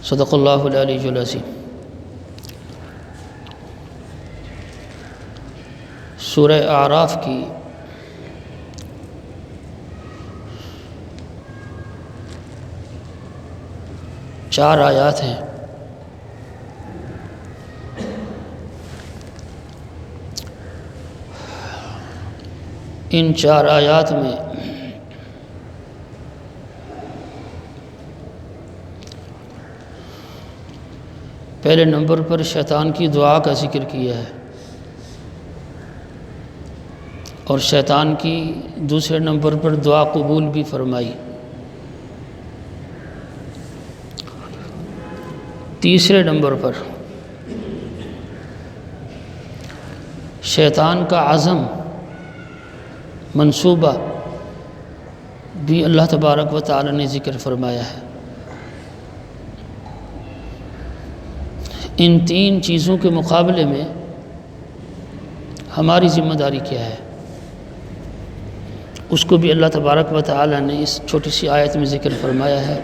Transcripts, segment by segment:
صدق اللہ العلی العظیم۔ سورہ اعراف کی چار آیات ہیں۔ ان چار آیات میں پہلے نمبر پر شیطان کی دعا کا ذکر کیا ہے، اور شیطان کی دوسرے نمبر پر دعا قبول بھی فرمائی۔ تیسرے نمبر پر شیطان کا عزم، منصوبہ بھی اللہ تبارک و تعالی نے ذکر فرمایا ہے۔ ان تین چیزوں کے مقابلے میں ہماری ذمہ داری کیا ہے، اس کو بھی اللہ تبارک و تعالی نے اس چھوٹی سی آیت میں ذکر فرمایا ہے۔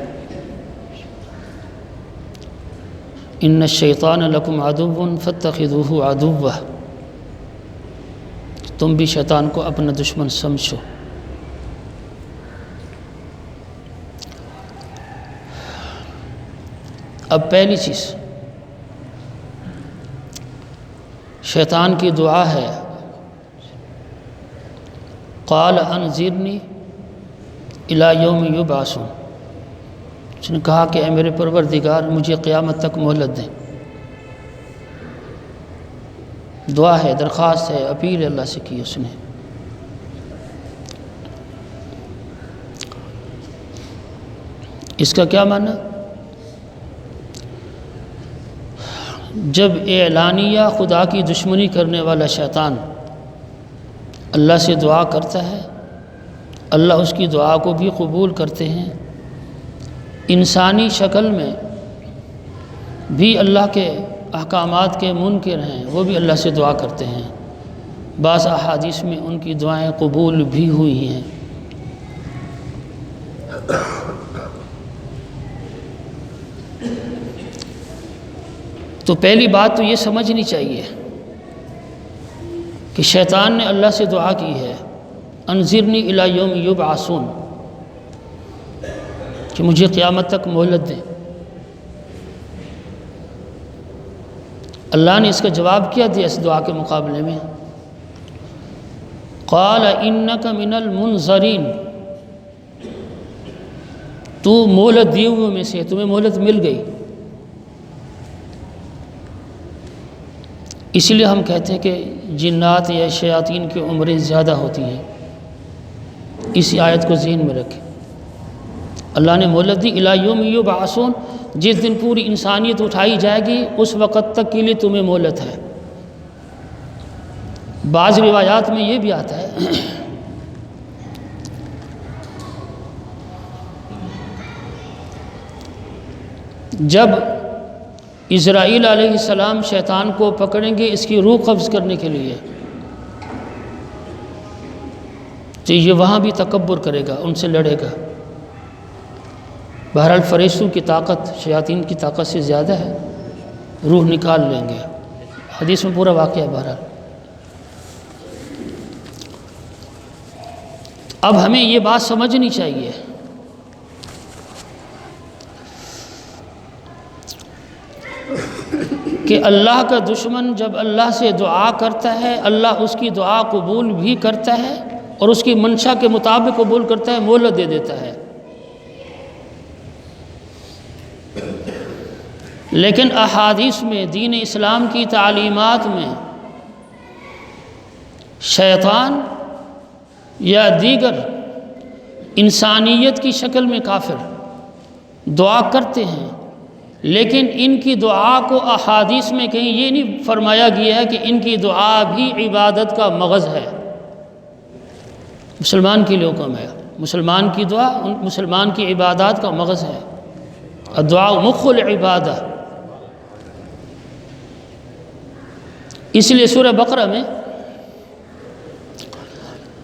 ان الشیطان لکم عدو فاتخذوہ عدوا، تم بھی شیطان کو اپنا دشمن سمجھو۔ اب پہلی چیز شیطان کی دعا ہے، قال انظرنی الی یوم یبعثون، اس نے کہا کہ اے میرے پروردگار مجھے قیامت تک مہلت دیں۔ دعا ہے، درخواست ہے، اپیل اللہ سے کی اس نے۔ اس کا کیا معنی؟ جب اعلانیہ خدا کی دشمنی کرنے والا شیطان اللہ سے دعا کرتا ہے، اللہ اس کی دعا کو بھی قبول کرتے ہیں۔ انسانی شکل میں بھی اللہ کے احکامات کے منکر ہیں، وہ بھی اللہ سے دعا کرتے ہیں۔ بعض احادیث میں ان کی دعائیں قبول بھی ہوئی ہیں۔ تو پہلی بات تو یہ سمجھنی چاہیے کہ شیطان نے اللہ سے دعا کی ہے، انظرنی الی یوم یبعثون، کہ مجھے قیامت تک مہلت دیں۔ اللہ نے اس کا جواب کیا دیا اس دعا کے مقابلے میں؟ قال انک من المنظرین، تو مہلت دیے ہوئے میں سے، تمہیں مہلت مل گئی۔ اس لیے ہم کہتے ہیں کہ جنات یا شیاطین کی عمریں زیادہ ہوتی ہیں۔ اسی آیت کو ذہن میں رکھیں، اللہ نے مہلت دی الی یوم یبعثون، جس دن پوری انسانیت اٹھائی جائے گی اس وقت تک کے لیے تمہیں مہلت ہے۔ بعض روایات میں یہ بھی آتا ہے جب اسرائیل علیہ السلام شیطان کو پکڑیں گے اس کی روح قبض کرنے کے لیے، تو یہ وہاں بھی تکبر کرے گا، ان سے لڑے گا۔ بہرحال فرشتوں کی طاقت شیاطین کی طاقت سے زیادہ ہے، روح نکال لیں گے، حدیث میں پورا واقعہ ہے۔ بہرحال اب ہمیں یہ بات سمجھنی چاہیے کہ اللہ کا دشمن جب اللہ سے دعا کرتا ہے، اللہ اس کی دعا قبول بھی کرتا ہے اور اس کی منشا کے مطابق قبول کرتا ہے، مہلت دے دیتا ہے۔ لیکن احادیث میں، دین اسلام کی تعلیمات میں شیطان یا دیگر انسانیت کی شکل میں کافر دعا کرتے ہیں، لیکن ان کی دعا کو احادیث میں کہیں یہ نہیں فرمایا گیا ہے کہ ان کی دعا بھی عبادت کا مغز ہے۔ مسلمان کے لیے حکم ہے، مسلمان کی دعا مسلمان کی عبادات کا مغز ہے۔ الدعاء مخ العبادہ۔ اس لیے سورہ بقرہ میں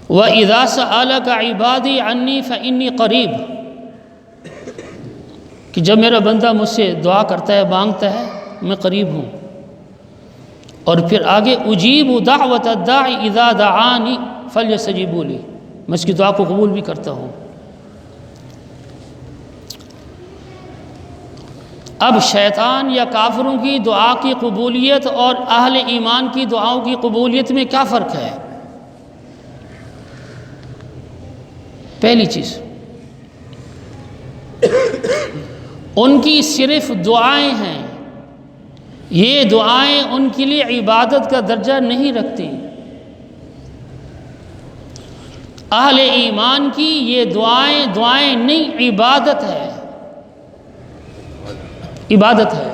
وَإِذَا سَأَلَكَ عِبَادِي عَنِّي فَإِنِّي قَرِيبٌ، کہ کہ جب میرا بندہ مجھ سے دعا کرتا ہے، مانگتا ہے، میں قریب ہوں۔ اور پھر آگے اجیب دعوت الداعی اذا دعانی فلیستجیبوا لی، میں اس کی دعا کو قبول بھی کرتا ہوں۔ اب شیطان یا کافروں کی دعا کی قبولیت اور اہل ایمان کی دعاؤں کی قبولیت میں کیا فرق ہے؟ پہلی چیز، ان کی صرف دعائیں ہیں، یہ دعائیں ان کے لیے عبادت کا درجہ نہیں رکھتی۔ اہل ایمان کی یہ دعائیں نہیں، عبادت ہے، عبادت ہے۔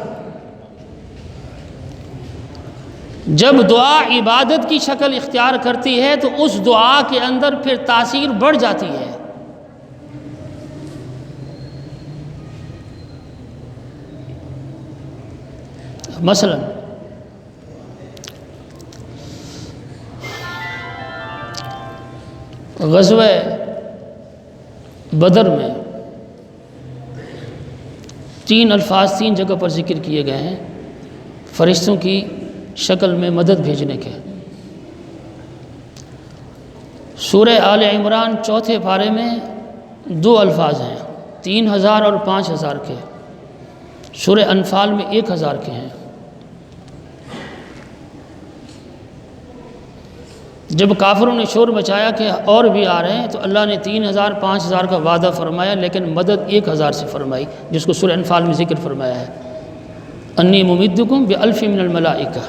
جب دعا عبادت کی شکل اختیار کرتی ہے تو اس دعا کے اندر پھر تاثیر بڑھ جاتی ہے۔ مثلا غزوہ بدر میں 3 الفاظ 3 جگہ پر ذکر کیے گئے ہیں فرشتوں کی شکل میں مدد بھیجنے کے۔ سورہ آل عمران 4 پارے میں 2 الفاظ ہیں، 3000 اور 5000 کے۔ سورہ انفال میں 1000 کے ہیں۔ جب کافروں نے شور مچایا کہ اور بھی آ رہے ہیں تو اللہ نے 3000 5000 کا وعدہ فرمایا، لیکن مدد 1000 سے فرمائی، جس کو سورہ انفال میں ذکر فرمایا ہے، انی ممدکم بألف من الملائکہ۔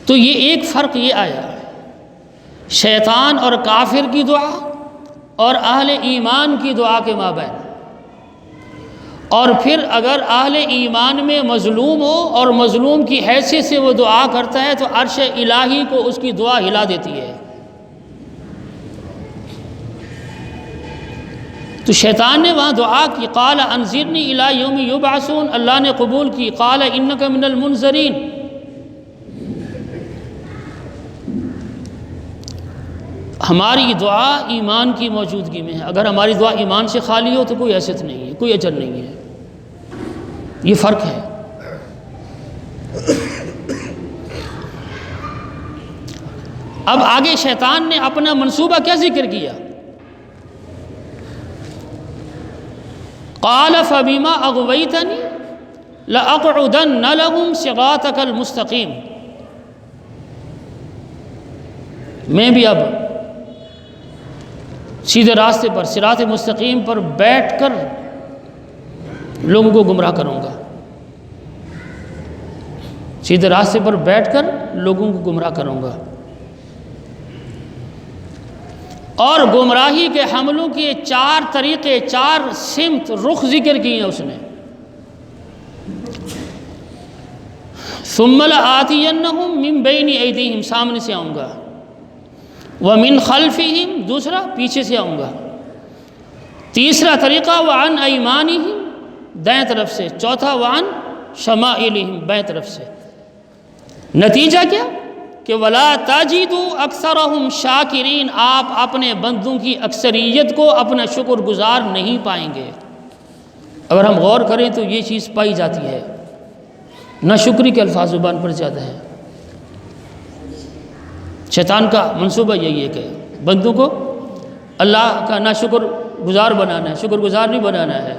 تو یہ ایک فرق یہ آیا، شیطان اور کافر کی دعا اور اہل ایمان کی دعا کے مابین۔ اور پھر اگر اہل ایمان میں مظلوم ہو اور مظلوم کی حیثیت سے وہ دعا کرتا ہے تو عرش الہی کو اس کی دعا ہلا دیتی ہے۔ تو شیطان نے وہاں دعا کی، قال انظرنی الی یوم یبعثون، اللہ نے قبول کی، قال انک من المنظرین۔ ہماری دعا ایمان کی موجودگی میں ہے، اگر ہماری دعا ایمان سے خالی ہو تو کوئی حیثیت نہیں ہے، کوئی اجر نہیں ہے۔ یہ فرق ہے۔ اب آگے شیطان نے اپنا منصوبہ کیا ذکر کیا؟ قال فبما اغویتنی لأقعدن لهم صراطک المستقیم، میں بھی اب سیدھے راستے پر، صراط مستقیم پر بیٹھ کر لوگوں کو گمراہ کروں گا، سیدھے راستے پر بیٹھ کر لوگوں کو گمراہ کروں گا۔ اور گمراہی کے حملوں کے 4 طریقے، 4 سمت، رخ ذکر کیے ہیں اس نے۔ ثم لآتینہم من بین ایدیہم، سامنے سے آؤں گا، ومن خلفہم، دوسرا پیچھے سے آؤں گا، تیسرا طریقہ وعن ایمانہم، دائیں طرف سے، چوتھا وعن شمائلہم، بائیں طرف سے۔ نتیجہ کیا کہ وَلَا تَجِدُوا أَكْثَرَهُمْ شَاكِرِينَ، آپ اپنے بندوں کی اکثریت کو اپنا شکر گزار نہیں پائیں گے۔ اگر ہم غور کریں تو یہ چیز پائی جاتی ہے، ناشکری کے الفاظ زبان پر زیادہ ہیں۔ شیطان کا منصوبہ یہی ہے کہ بندوں کو اللہ کا ناشکر گزار بنانا ہے، شکر گزار نہیں بنانا ہے۔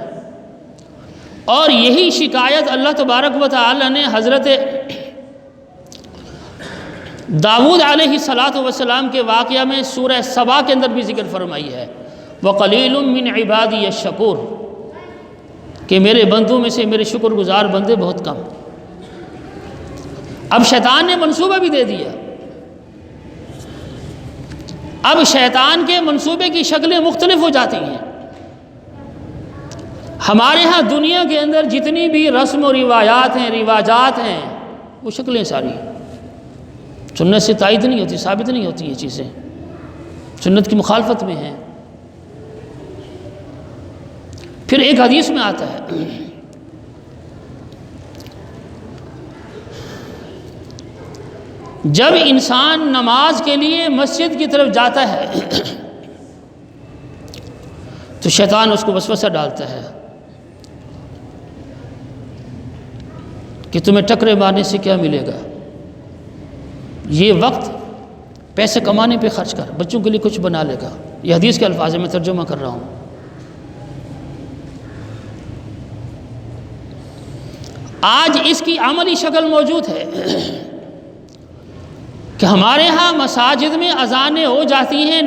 اور یہی شکایت اللہ تبارک و تعالی نے حضرت داؤد علیہ السلام کے واقعہ میں سورہ سبا کے اندر بھی ذکر فرمائی ہے، وَقَلِيلٌ مِّنْ عِبَادِيَ الشَّكُورُ، کہ میرے بندوں میں سے میرے شکر گزار بندے بہت کم۔ اب شیطان نے منصوبہ بھی دے دیا۔ اب شیطان کے منصوبے کی شکلیں مختلف ہو جاتی ہیں۔ ہمارے ہاں دنیا کے اندر جتنی بھی رسم و روایات ہیں، رواجات ہیں، وہ شکلیں ساری سنت سے تائید نہیں ہوتی، ثابت نہیں ہوتی، یہ چیزیں سنت کی مخالفت میں ہیں۔ پھر ایک حدیث میں آتا ہے جب انسان نماز کے لیے مسجد کی طرف جاتا ہے تو شیطان اس کو وسوسہ ڈالتا ہے کہ تمہیں ٹکرے مارنے سے کیا ملے گا، یہ وقت پیسے کمانے پہ خرچ کر، بچوں کے لیے کچھ بنا لے گا۔ یہ حدیث کے الفاظ میں ترجمہ کر رہا ہوں۔ آج اس کی عملی شکل موجود ہے کہ ہمارے ہاں مساجد میں اذانیں ہو جاتی ہیں،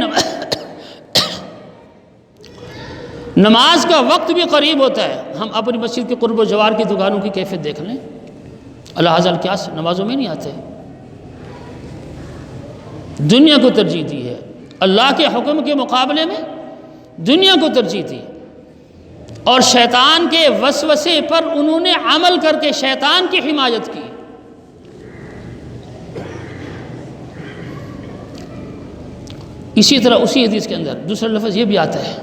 نماز کا وقت بھی قریب ہوتا ہے، ہم اپنی مسجد کے قرب و جوار کی دکانوں کی کیفیت دیکھ لیں، اللہ حضر کیا نمازوں میں نہیں آتے، دنیا کو ترجیح دی ہے، اللہ کے حکم کے مقابلے میں دنیا کو ترجیح دی، اور شیطان کے وسوسے پر انہوں نے عمل کر کے شیطان کی حمایت کی۔ اسی طرح اسی حدیث کے اندر دوسرا لفظ یہ بھی آتا ہے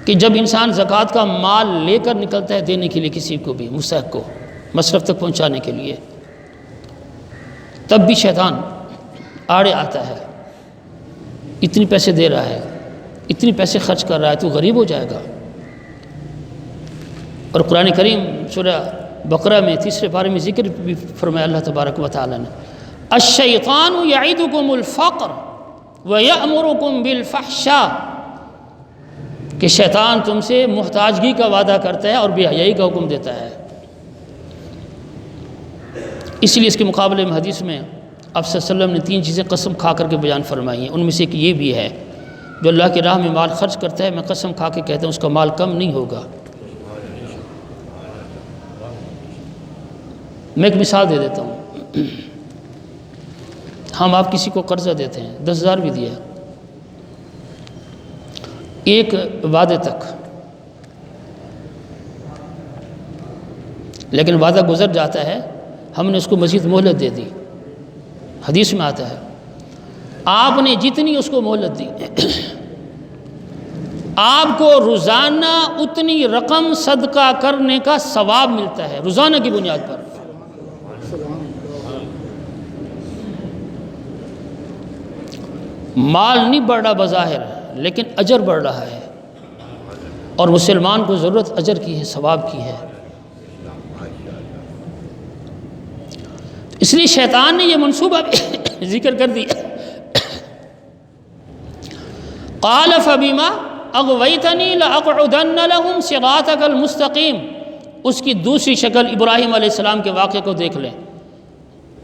کہ جب انسان زکوٰۃ کا مال لے کر نکلتا ہے دینے کے لیے کسی کو بھی مستحق کو مصرف تک پہنچانے کے لیے، تب بھی شیطان آڑے آتا ہے، اتنی پیسے دے رہا ہے، اتنی پیسے خرچ کر رہا ہے، تو غریب ہو جائے گا۔ اور قرآن کریم سورہ بقرہ میں 3 پارے میں ذکر بھی فرمایا اللہ تبارک و تعالیٰ نے، الشیطان یعدکم الفقر ویأمرکم بالفحشاء، کہ شیطان تم سے محتاجگی کا وعدہ کرتا ہے اور بے حیائی کا حکم دیتا ہے۔ اس لیے اس کے مقابلے میں حدیث میں آپ صلی اللہ علیہ وسلم نے 3 چیزیں قسم کھا کر کے بیان فرمائی ہیں، ان میں سے ایک یہ بھی ہے، جو اللہ کی راہ میں مال خرچ کرتا ہے میں قسم کھا کے کہتا ہوں اس کا مال کم نہیں ہوگا۔ میں ایک مثال دے دیتا ہوں، ہم آپ کسی کو قرضہ دیتے ہیں، 10,000 بھی دیا ایک وعدے تک، لیکن وعدہ گزر جاتا ہے، ہم نے اس کو مزید مہلت دے دی، حدیث میں آتا ہے آپ نے جتنی اس کو مہلت دی آپ کو روزانہ اتنی رقم صدقہ کرنے کا ثواب ملتا ہے، روزانہ کی بنیاد پر۔ مال نہیں بڑھ رہا بظاہر، لیکن اجر بڑھ رہا ہے، اور مسلمان کو ضرورت اجر کی ہے، ثواب کی ہے۔ اس لیے شیطان نے یہ منصوبہ ذکر کر دیا، قال فبما اغویتنی لاقعدن لهم صراطک المستقیم۔ اس کی دوسری شکل ابراہیم علیہ السلام کے واقعے کو دیکھ لیں،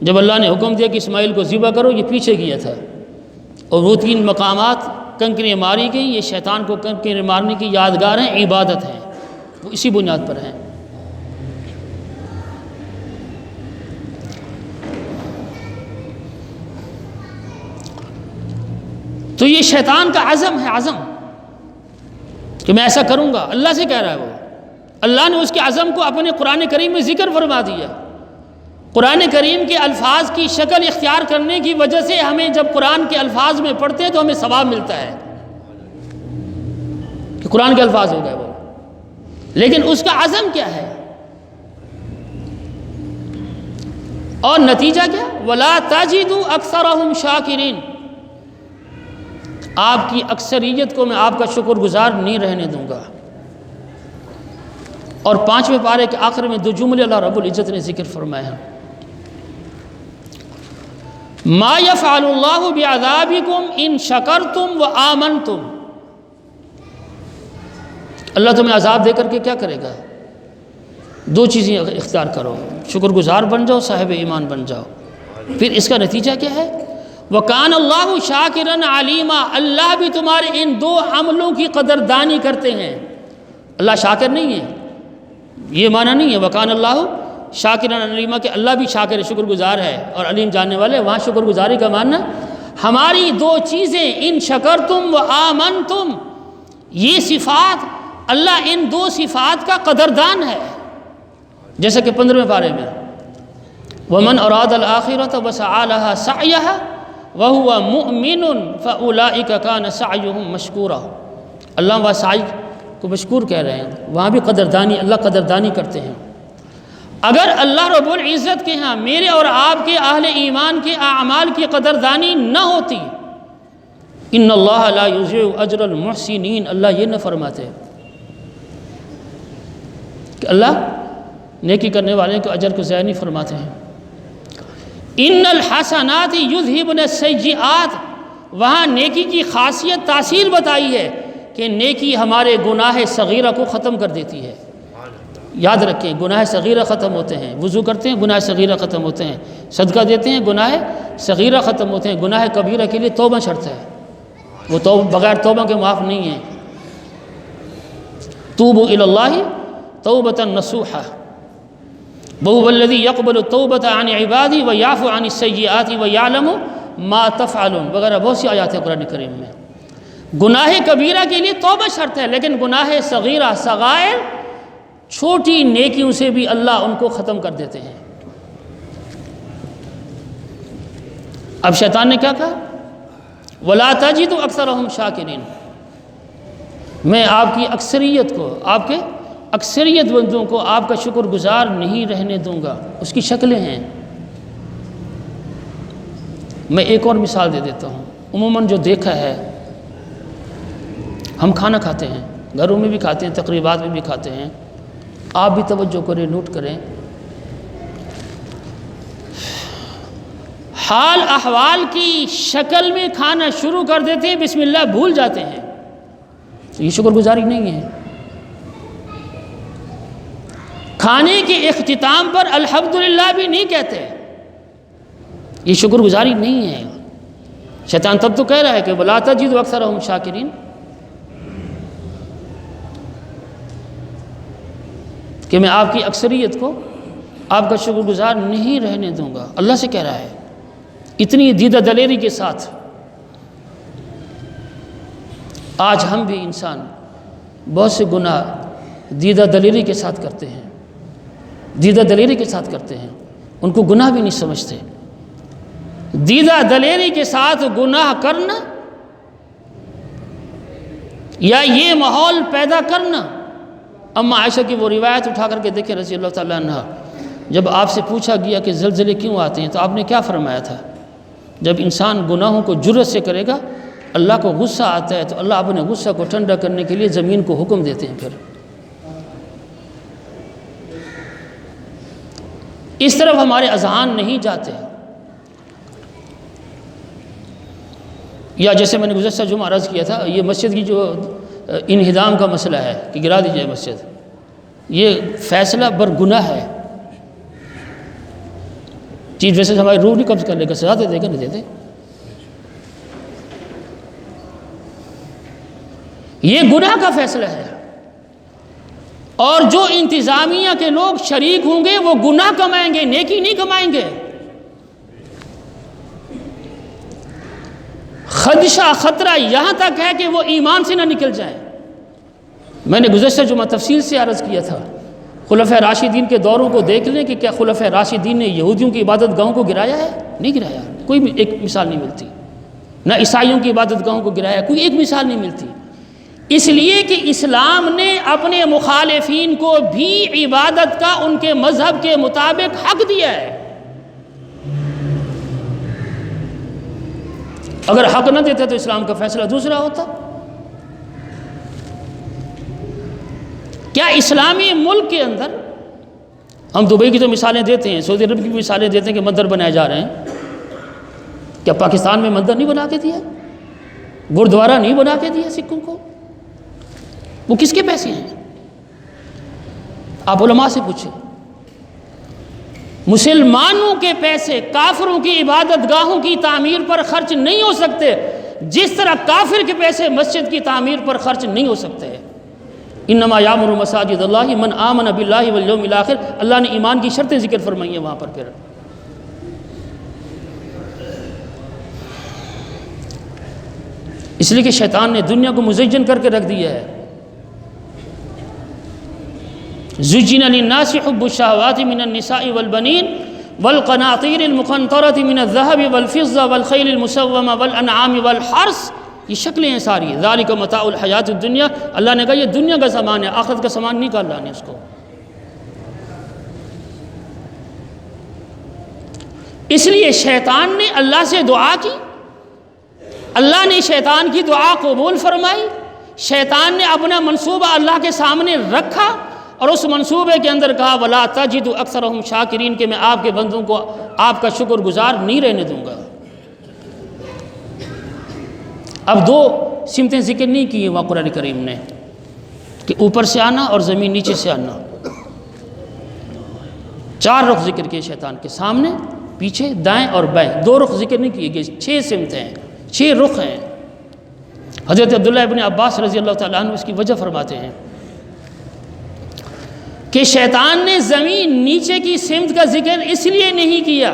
جب اللہ نے حکم دیا کہ اسماعیل کو ذبح کرو، یہ پیچھے کیا تھا، اور وہ 3 مقامات کنکریاں ماری گئیں، یہ شیطان کو کنکریاں مارنے کی یادگار ہیں، عبادت ہیں، وہ اسی بنیاد پر ہیں۔ تو یہ شیطان کا عزم ہے، عزم کہ میں ایسا کروں گا، اللہ سے کہہ رہا ہے وہ، اللہ نے اس کے عزم کو اپنے قرآن کریم میں ذکر فرما دیا۔ قرآن کریم کے الفاظ کی شکل اختیار کرنے کی وجہ سے ہمیں جب قرآن کے الفاظ میں پڑھتے ہیں تو ہمیں ثواب ملتا ہے کہ قرآن کے الفاظ ہو گئے وہ، لیکن اس کا عزم کیا ہے اور نتیجہ کیا؟ وَلَا تَجِدُ أَكْثَرَهُمْ شَاكِرِينَ، آپ کی اکثریت کو میں آپ کا شکر گزار نہیں رہنے دوں گا۔ اور 5ویں پارے کے آخر میں 2 جملے اللہ رب العزت نے ذکر فرمائے ہیں، ما يفعل اللہ بعذابکم ان شکرتم وآمنتم، اللہ تمہیں عذاب دے کر کے کیا کرے گا؟ 2 چیزیں اختیار کرو، شکر گزار بن جاؤ، صاحب ایمان بن جاؤ۔ پھر اس کا نتیجہ کیا ہے؟ وَكَانَ اللَّهُ شَاكِرًا عَلِيمًا، اللہ بھی تمہارے ان 2 عملوں کی قدردانی کرتے ہیں۔ اللہ شاکر نہیں ہے، یہ معنی نہیں ہے وَكَانَ اللَّهُ شَاكِرًا عَلِيمًا کہ اللہ بھی شاکر ہے، شکر گزار ہے اور علیم جاننے والے، وہاں شکر گزاری کا معنی ہماری 2 چیزیں، ان شکرتم وآمنتم، یہ صفات، اللہ ان 2 صفات کا قدردان ہے، جیسا کہ 15ویں پارے میں وَمَنْ أَرَادَ الْآخِرَةَ وَسَعَى لَهَا سَعْيَهَا وَهُوَ مُؤْمِنٌ فَأُولَئِكَ كَانَ سَعْيُهُمْ مَشْكُورًا، اللہ وہ سعی کو مشکور کہہ رہے ہیں، وہاں بھی قدردانی، اللہ قدردانی کرتے ہیں۔ اگر اللہ رب العزت کے ہاں میرے اور آپ کے اہل ایمان کے اعمال کی قدردانی نہ ہوتی، ان اللہ لا یضیع اجر المحسنین، اللہ یہ نہ فرماتے کہ اللہ نیکی کرنے والے کے اجر کو ضائع نہیں فرماتے ہیں۔ ان الحسنات یذہبن السیئات، وہاں نیکی کی خاصیت تاثیر بتائی ہے کہ نیکی ہمارے گناہ صغیرہ کو ختم کر دیتی ہے۔ یاد رکھیں، گناہ صغیرہ ختم ہوتے ہیں، وضو کرتے ہیں گناہ صغیرہ ختم ہوتے ہیں، صدقہ دیتے ہیں گناہ صغیرہ ختم ہوتے ہیں، گناہ کبیرہ کے لیے توبہ شرط ہے، وہ بغیر توبہ کے معاف نہیں ہے۔ توبوا الی اللہ توبۃ نصوحا وہو الذی یقبل التوبۃ عن عبادہ ویعفو عن السیئات ویعلم ما تفعلون وغیرہ بہت سی آیات ہیں قرآن کریم میں۔ گناہ کبیرہ کے لیے توبہ شرط ہے، لیکن گناہ صغیرہ صغائر چھوٹی نیکیوں سے بھی اللہ ان کو ختم کر دیتے ہیں۔ اب شیطان نے کیا کہا؟ وَلَا تَجِدُ أَكْثَرَهُمْ شَاكِرِينَ، میں آپ کی اکثریت کو، آپ کے اکثریت بندوں کو آپ کا شکر گزار نہیں رہنے دوں گا۔ اس کی شکلیں ہیں، میں ایک اور مثال دے دیتا ہوں۔ عموماً جو دیکھا ہے، ہم کھانا کھاتے ہیں، گھروں میں بھی کھاتے ہیں، تقریبات میں بھی کھاتے ہیں، آپ بھی توجہ کریں، نوٹ کریں، حال احوال کی شکل میں کھانا شروع کر دیتے ہیں، بسم اللہ بھول جاتے ہیں، تو یہ شکر گزاری نہیں ہے۔ کھانے کے اختتام پر الحمدللہ بھی نہیں کہتے، یہ شکر گزاری نہیں ہے۔ شیطان تب تو کہہ رہا ہے کہ وَلَا تَجِدُ أَكْثَرَهُمْ شَاكِرِينَ، کہ میں آپ کی اکثریت کو آپ کا شکر گزار نہیں رہنے دوں گا، اللہ سے کہہ رہا ہے اتنی دیدہ دلیری کے ساتھ۔ آج ہم بھی انسان بہت سے گناہ دیدہ دلیری کے ساتھ کرتے ہیں، دیدہ دلیری کے ساتھ کرتے ہیں، ان کو گناہ بھی نہیں سمجھتے۔ دیدہ دلیری کے ساتھ گناہ کرنا یا یہ ماحول پیدا کرنا، اما عائشہ کی وہ روایت اٹھا کر کے دیکھیں رضی اللہ تعالیٰ عنہ، جب آپ سے پوچھا گیا کہ زلزلے کیوں آتے ہیں تو آپ نے کیا فرمایا تھا؟ جب انسان گناہوں کو جرأت سے کرے گا، اللہ کو غصہ آتا ہے تو اللہ اپنے غصہ کو ٹھنڈا کرنے کے لیے زمین کو حکم دیتے ہیں۔ پھر اس طرف ہمارے اذہان نہیں جاتے، یا جیسے میں نے گزشتہ جمعہ عرض کیا تھا، یہ مسجد کی جو انہدام کا مسئلہ ہے کہ گرا دی جائے مسجد، یہ فیصلہ برگناہ ہے۔ چیز ویسے ہماری روح نہیں قبض کر لے گا، سزا دے دے گا، نہیں دے دے۔ یہ گناہ کا فیصلہ ہے، اور جو انتظامیہ کے لوگ شریک ہوں گے وہ گناہ کمائیں گے، نیکی نہیں کمائیں گے۔ خدشہ خطرہ یہاں تک ہے کہ وہ ایمان سے نہ نکل جائیں۔ میں نے گزشتہ جمعہ تفصیل سے عرض کیا تھا، خلفائے راشدین کے دوروں کو دیکھ لیں کہ کیا خلفائے راشدین نے یہودیوں کی عبادت گاہوں کو گرایا ہے؟ نہیں گرایا، کوئی بھی ایک مثال نہیں ملتی۔ نہ عیسائیوں کی عبادت گاہوں کو گرایا، کوئی ایک مثال نہیں ملتی۔ اس لیے کہ اسلام نے اپنے مخالفین کو بھی عبادت کا ان کے مذہب کے مطابق حق دیا ہے۔ اگر حق نہ دیتا تو اسلام کا فیصلہ دوسرا ہوتا۔ کیا اسلامی ملک کے اندر، ہم دبئی کی تو مثالیں دیتے ہیں، سعودی عرب کی مثالیں دیتے ہیں کہ مندر بنائے جا رہے ہیں، کیا پاکستان میں مندر نہیں بنا کے دیا؟ گردوارہ نہیں بنا کے دیا سکھوں کو؟ وہ کس کے پیسے ہیں؟ آپ علماء سے پوچھیں۔ مسلمانوں کے پیسے کافروں کی عبادت گاہوں کی تعمیر پر خرچ نہیں ہو سکتے، جس طرح کافر کے پیسے مسجد کی تعمیر پر خرچ نہیں ہو سکتے۔ انما یامر مساجد اللہ من آمن باللہ والیوم الاخر، اللہ نے ایمان کی شرطیں ذکر فرمائی ہیں وہاں پر۔ پھر اس لیے کہ شیطان نے دنیا کو مزین کر کے رکھ دیا ہے۔ زُجِّنَ لِلنَّاسِ حُبُّ الشَّهَوَاتِ مِنَ النِّسَاءِ وَالْبَنِينَ وَالْقَنَاطِيرِ الْمُقَنطَرَةِ مِنَ الذَّهَبِ وَالْفِضَّةِ وَالْخَيْلِ الْمُسَوَّمَةِ وَالْأَنْعَامِ وَالْحَرْثِ، یہ شکلیں ہیں ساری۔ ذَلِكَ مَتَاعُ الْحَيَاةِ الدُّنْيَا، اللہ نے کہا یہ دنیا کا سامان ہے، آخرت کا سامان نہیں کہا اللہ نے اس کو۔ اس لیے شیطان نے اللہ سے دعا کی، اللہ نے شیطان کی دعا قبول فرمائی، شیطان نے اپنا منصوبہ اللہ کے سامنے رکھا اور اس منصوبے کے اندر کہا وَلَا تَجِدُ أَكْثَرَهُمْ شَاكِرِينَ کہ میں آپ کے بندوں کو آپ کا شکر گزار نہیں رہنے دوں گا۔ اب دو سمتیں ذکر نہیں کی ہیں وہاں قرآن کریم نے کہ اوپر سے آنا اور زمین نیچے سے آنا، 4 رخ ذکر کیے شیطان کے، سامنے، پیچھے، دائیں اور بائیں، 2 رخ ذکر نہیں کیے گئے، 6 سمتیں ہیں، 6 رخ ہیں۔ حضرت عبداللہ ابن عباس رضی اللہ تعالیٰ عنہ اس کی وجہ فرماتے ہیں کہ شیطان نے زمین نیچے کی سمت کا ذکر اس لیے نہیں کیا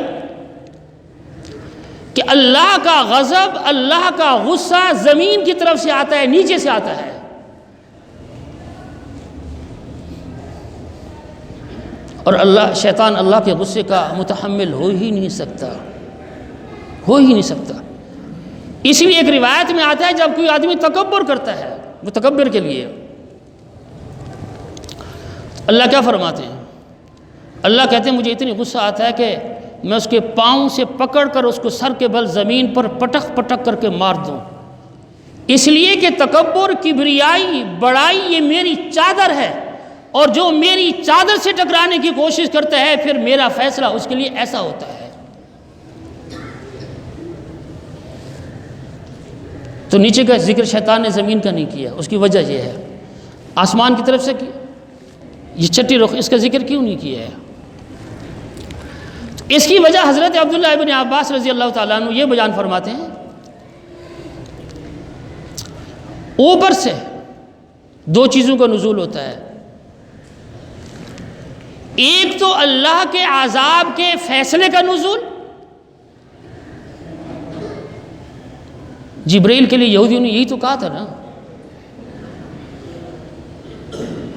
کہ اللہ کا غضب، اللہ کا غصہ زمین کی طرف سے آتا ہے، نیچے سے آتا ہے۔ اور شیطان اللہ کے غصے کا متحمل ہو ہی نہیں سکتا، ہو ہی نہیں سکتا۔ اس لیے ایک روایت میں آتا ہے جب کوئی آدمی تکبر کرتا ہے، متکبر کے لیے اللہ کیا فرماتے ہیں؟ اللہ کہتے ہیں مجھے اتنی غصہ آتا ہے کہ میں اس کے پاؤں سے پکڑ کر اس کو سر کے بل زمین پر پٹک پٹک کر کے مار دوں، اس لیے کہ تکبر، کبریائی، بڑائی یہ میری چادر ہے، اور جو میری چادر سے ٹکرانے کی کوشش کرتا ہے پھر میرا فیصلہ اس کے لیے ایسا ہوتا ہے۔ تو نیچے کا ذکر شیطان نے زمین کا نہیں کیا، اس کی وجہ یہ ہے۔ آسمان کی طرف سے یہ 6 رخ، اس کا ذکر کیوں نہیں کیا ہے؟ اس کی وجہ حضرت عبداللہ ابن عباس رضی اللہ تعالیٰ عنہ یہ بیان فرماتے ہیں اوپر سے 2 چیزوں کا نزول ہوتا ہے، ایک تو اللہ کے عذاب کے فیصلے کا نزول، جبرائیل کے لیے یہودیوں نے یہی تو کہا تھا نا،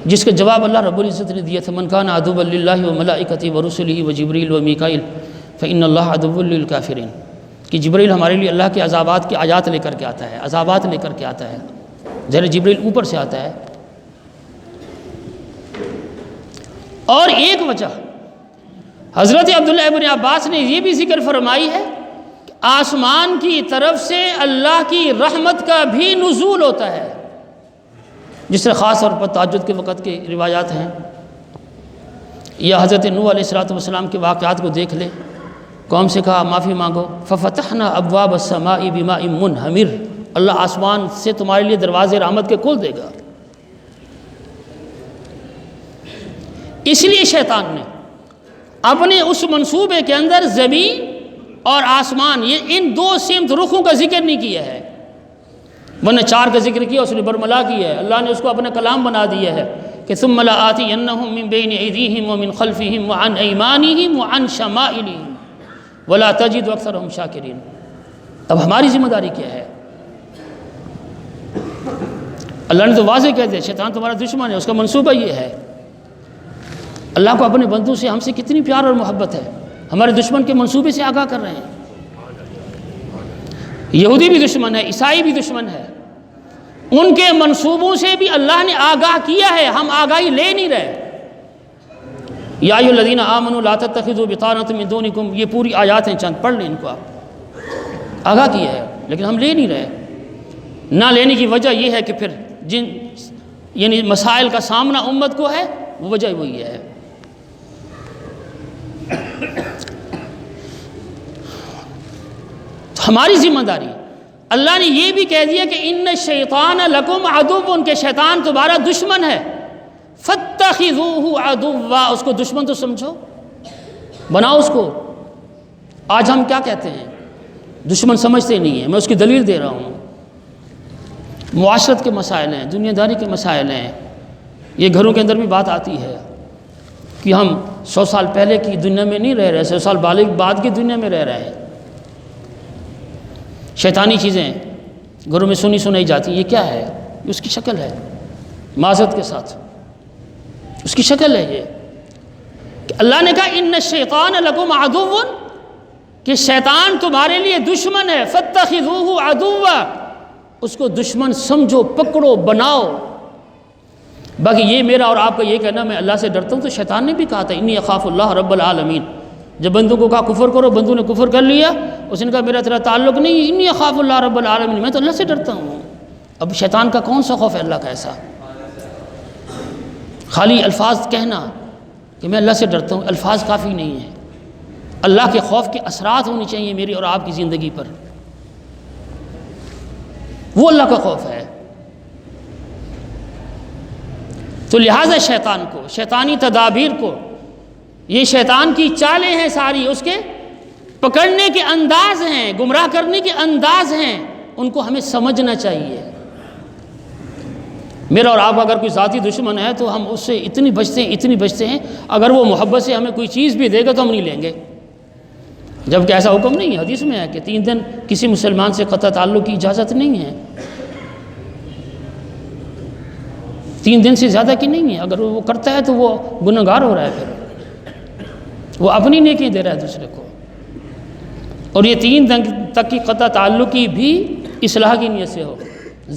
جس کا جواب اللہ رب العزت نے دیا تھا من کان عدوا للہ وملائکتہ ورسلہ وجبریل ومیکائیل فإن اللہ عدو للکافرین، کہ جبرائیل ہمارے لیے اللہ کے عذابات کی آیات لے کر کے آتا ہے، عذابات لے کر کے آتا ہے، ظاہر جبرائیل اوپر سے آتا ہے۔ اور ایک وجہ حضرت عبداللہ ابن عباس نے یہ بھی ذکر فرمائی ہے کہ آسمان کی طرف سے اللہ کی رحمت کا بھی نزول ہوتا ہے، جس سے خاص طور پر تہجد کے وقت کے روایات ہیں، یا حضرت نوح علیہ السلام کے واقعات کو دیکھ لے، قوم سے کہا معافی مانگو ففتحنا ابواب السماء بماء منہمر، اللہ آسمان سے تمہارے لیے دروازے رحمت کے کھول دے گا۔ اس لیے شیطان نے اپنے اس منصوبے کے اندر زمین اور آسمان یہ ان 2 سمت رخوں کا ذکر نہیں کیا ہے، ورنہ 4 کا ذکر کیا، اس نے برملا کیا ہے، اللہ نے اس کو اپنا کلام بنا دیا ہے کہ ثم لآتینہم من بین ایدیہم ومن خلفہم وعن ایمانہم وعن شمائلہم ولا تجد اکثرہم شاکرین۔ اب ہماری ذمہ داری کیا ہے؟ اللہ نے تو واضح کہہ دیا شیطان تمہارا دشمن ہے، اس کا منصوبہ یہ ہے۔ اللہ کو اپنے بندوں سے ہم سے کتنی پیار اور محبت ہے، ہمارے دشمن کے منصوبے سے آگاہ کر رہے ہیں۔ یہودی بھی دشمن ہے، عیسائی بھی دشمن ہے، ان کے منصوبوں سے بھی اللہ نے آگاہ کیا ہے، ہم آگاہی لے نہیں رہے۔ یا ایھا الذین آمنوا لا تتخذوا بطانۃ من دونکم، یہ پوری آیات ہیں، چند پڑھ لیں ان کو، آپ آگاہ کیا ہے لیکن ہم لے نہیں رہے۔ نہ لینے کی وجہ یہ ہے کہ پھر جن یعنی مسائل کا سامنا امت کو ہے وہ وجہ وہی ہے۔ ہماری ذمہ داری، اللہ نے یہ بھی کہہ دیا کہ ان الشیطان لکم عدو، ان کے شیطان تمہارا دشمن ہے، فاتخذوہ عدوا، اس کو دشمن تو سمجھو، بناؤ اس کو۔ آج ہم کیا کہتے ہیں؟ دشمن سمجھتے نہیں ہیں، میں اس کی دلیل دے رہا ہوں۔ معاشرت کے مسائل ہیں، دنیا داری کے مسائل ہیں، یہ گھروں کے اندر بھی بات آتی ہے کہ ہم 100 سال پہلے کی دنیا میں نہیں رہ رہے، 100 سال بعد کی دنیا میں رہ رہے ہیں۔ شیطانی چیزیں گھروں میں سنائی جاتی ہیں، یہ کیا ہے؟ یہ اس کی شکل ہے، معذرت کے ساتھ اس کی شکل ہے یہ کہ اللہ نے کہا ان الشیطان لکم عدو، کہ شیطان تمہارے لیے دشمن ہے، فاتخذوہ عدوا، اس کو دشمن سمجھو، پکڑو، بناؤ۔ باقی یہ میرا اور آپ کا یہ کہنا میں اللہ سے ڈرتا ہوں، تو شیطان نے بھی کہا تھا انی اخاف اللہ رب العالمین، جب بندوں کو کہا کفر کرو، بندوں نے کفر کر لیا، اس نے کہا میرا تیرا تعلق نہیں، انی اخاف اللہ رب العالمین، میں تو اللہ سے ڈرتا ہوں۔ اب شیطان کا کون سا خوف ہے اللہ کا ایسا؟ خالی الفاظ کہنا کہ میں اللہ سے ڈرتا ہوں الفاظ کافی نہیں ہے، اللہ کے خوف کے اثرات ہونے چاہیے میری اور آپ کی زندگی پر، وہ اللہ کا خوف ہے۔ تو لہٰذا شیطان کو، شیطانی تدابیر کو، یہ شیطان کی چالیں ہیں ساری، اس کے پکڑنے کے انداز ہیں، گمراہ کرنے کے انداز ہیں، ان کو ہمیں سمجھنا چاہیے۔ میرا اور آپ کا اگر کوئی ذاتی دشمن ہے تو ہم اس سے اتنی بچتے ہیں، اگر وہ محبت سے ہمیں کوئی چیز بھی دے گا تو ہم نہیں لیں گے، جبکہ ایسا حکم نہیں ہے، حدیث میں ہے کہ 3 دن کسی مسلمان سے قطع تعلق کی اجازت نہیں ہے، 3 دن سے زیادہ کی نہیں ہے، اگر وہ کرتا ہے تو وہ گنہگار ہو رہا ہے، پھر وہ اپنی نیکی دے رہا ہے دوسرے کو۔ اور یہ 3 دن تک کی قطع تعلقی بھی اصلاح کی نیت سے ہو،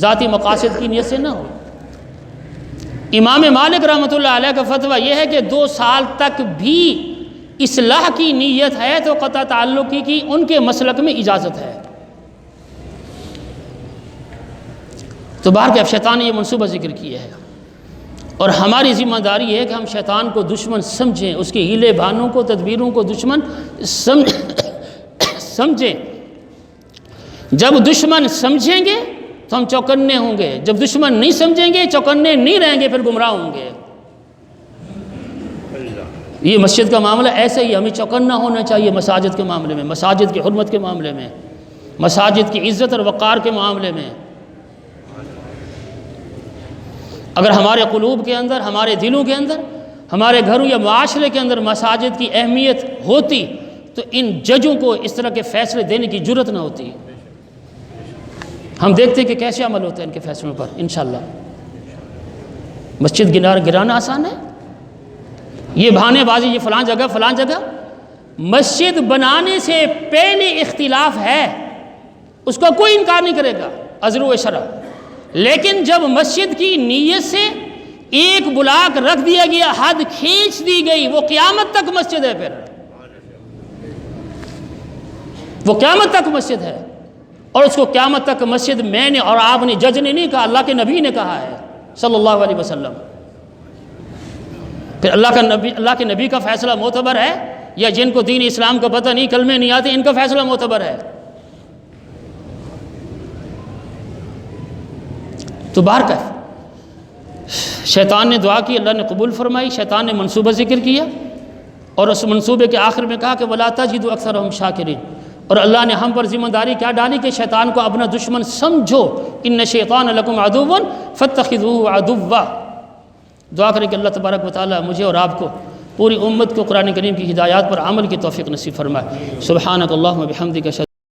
ذاتی مقاصد کی نیت سے نہ ہو۔ امام مالک رحمۃ اللہ علیہ کا فتویٰ یہ ہے کہ 2 سال تک بھی اصلاح کی نیت ہے تو قطع تعلقی کی ان کے مسلک میں اجازت ہے۔ تو باہر کے اب شیطان نے یہ منصوبہ ذکر کیا ہے، اور ہماری ذمہ داری ہے کہ ہم شیطان کو دشمن سمجھیں، اس کے ہیلے بہانوں کو، تدبیروں کو دشمن سمجھیں۔ جب دشمن سمجھیں گے تو ہم چوکنے ہوں گے، جب دشمن نہیں سمجھیں گے، چوکنے نہیں رہیں گے، پھر گمراہ ہوں گے۔ یہ مسجد کا معاملہ ایسے ہی، ہمیں چوکنا ہونا چاہیے مساجد کے معاملے میں، مساجد کی حرمت کے معاملے میں، مساجد کی عزت اور وقار کے معاملے میں۔ اگر ہمارے قلوب کے اندر، ہمارے دلوں کے اندر، ہمارے گھروں یا معاشرے کے اندر مساجد کی اہمیت ہوتی تو ان ججوں کو اس طرح کے فیصلے دینے کی جرت نہ ہوتی۔ ہم دیکھتے ہیں کہ کیسے عمل ہوتا ہے ان کے فیصلوں پر انشاءاللہ۔ مسجد گرانا آسان ہے؟ یہ بہانے بازی، یہ فلان جگہ، مسجد بنانے سے پہلے اختلاف ہے، اس کا کوئی انکار نہیں کرے گا عذر و شرع، لیکن جب مسجد کی نیت سے ایک بلاک رکھ دیا گیا، حد کھینچ دی گئی، وہ قیامت تک مسجد ہے، پھر وہ قیامت تک مسجد ہے، اور اس کو قیامت تک مسجد میں نے اور آپ نے، جج نے نہیں کہا، اللہ کے نبی نے کہا ہے صلی اللہ علیہ وسلم۔ پھر اللہ کے نبی کا فیصلہ معتبر ہے، یا جن کو دین اسلام کا پتہ نہیں، کلمے نہیں آتے، ان کا فیصلہ معتبر ہے؟ تو شیطان نے دعا کی، اللہ نے قبول فرمائی، شیطان نے منصوبہ ذکر کیا، اور اس منصوبے کے آخر میں کہا کہ وَلَا تَجِدُ أَكْثَرَهُمْ شَاكِرِينَ، اور اللہ نے ہم پر ذمہ داری کیا ڈالی کہ شیطان کو اپنا دشمن سمجھو، إِنَّ الشَّيْطَانَ لَكُمْ عَدُوٌّ فَاتَّخِذُوهُ عَدُوًّا۔ دعا کریں کہ اللہ تبارک و تعالی مجھے اور آپ کو، پوری امت کو قرآن کریم کی ہدایات پر عمل کی توفیق نصیب فرمائے۔ سبحانک اللہم و بحمدک۔